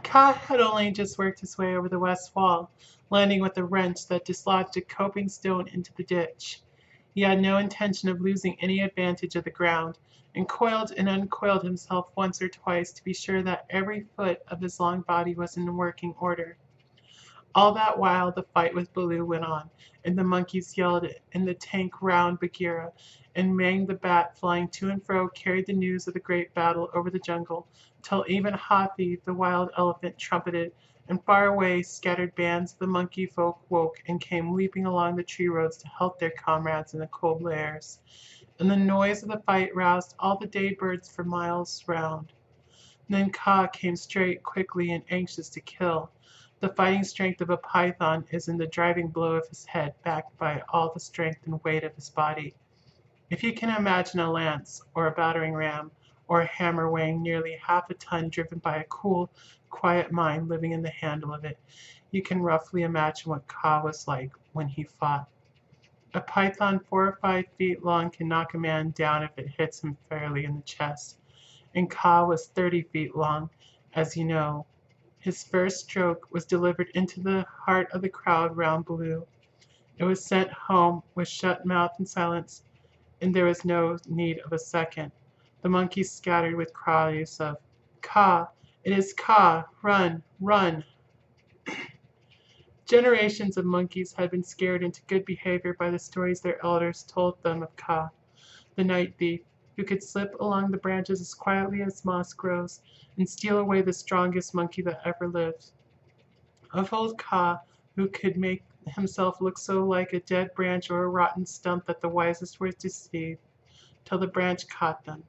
Kaa had only just worked his way over the west wall, landing with a wrench that dislodged a coping stone into the ditch. He had no intention of losing any advantage of the ground, and coiled and uncoiled himself once or twice to be sure that every foot of his long body was in working order. All that while the fight with Baloo went on, and the monkeys yelled in the tank round Bagheera, and Mang the Bat, flying to and fro, carried the news of the great battle over the jungle, till even Hathi the wild elephant trumpeted, and far away scattered bands of the monkey folk woke and came leaping along the tree roads to help their comrades in the cold lairs. And the noise of the fight roused all the day birds for miles round. Then Kaa came straight, quickly, and anxious to kill. The fighting strength of a python is in the driving blow of his head, backed by all the strength and weight of his body. If you can imagine a lance, or a battering ram, or a hammer weighing nearly half a ton driven by a cool, quiet mind living in the handle of it, you can roughly imagine what Kaa was like when he fought. A python 4 or 5 feet long can knock a man down if it hits him fairly in the chest, and Kaa was 30 feet long, as you know. His first stroke was delivered into the heart of the crowd round Baloo. It was sent home with shut mouth and silence, and there was no need of a second. The monkeys scattered with cries of "Kaa! It is Kaa! Run! Run!" Generations of monkeys had been scared into good behavior by the stories their elders told them of Kaa, the night thief, who could slip along the branches as quietly as moss grows, and steal away the strongest monkey that ever lived. Of old Kaa, who could make himself look so like a dead branch or a rotten stump that the wisest were deceived, till the branch caught them.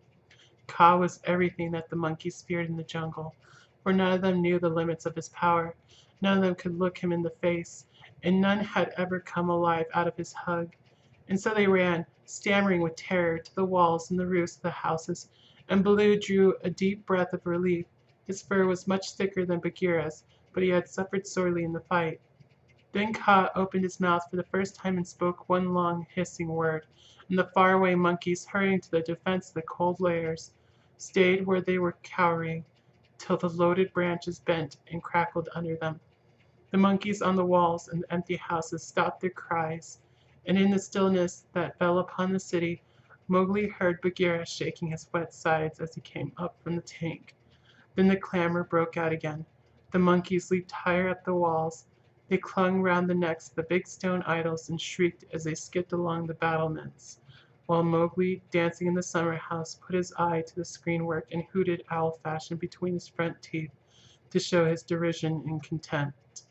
Kaa was everything that the monkeys feared in the jungle, for none of them knew the limits of his power, none of them could look him in the face, and none had ever come alive out of his hug. And so they ran, stammering with terror, to the walls and the roofs of the houses, and Baloo drew a deep breath of relief. His fur was much thicker than Bagheera's, but he had suffered sorely in the fight. Then Kaa opened his mouth for the first time and spoke one long hissing word, and the far-away monkeys, hurrying to the defense of the cold lairs, stayed where they were cowering, till the loaded branches bent and crackled under them. The monkeys on the walls and the empty houses stopped their cries, and in the stillness that fell upon the city, Mowgli heard Bagheera shaking his wet sides as he came up from the tank. Then the clamor broke out again. The monkeys leaped higher up the walls. They clung round the necks of the big stone idols and shrieked as they skipped along the battlements, while Mowgli, dancing in the summer house, put his eye to the screen-work and hooted owl-fashion between his front teeth to show his derision and contempt.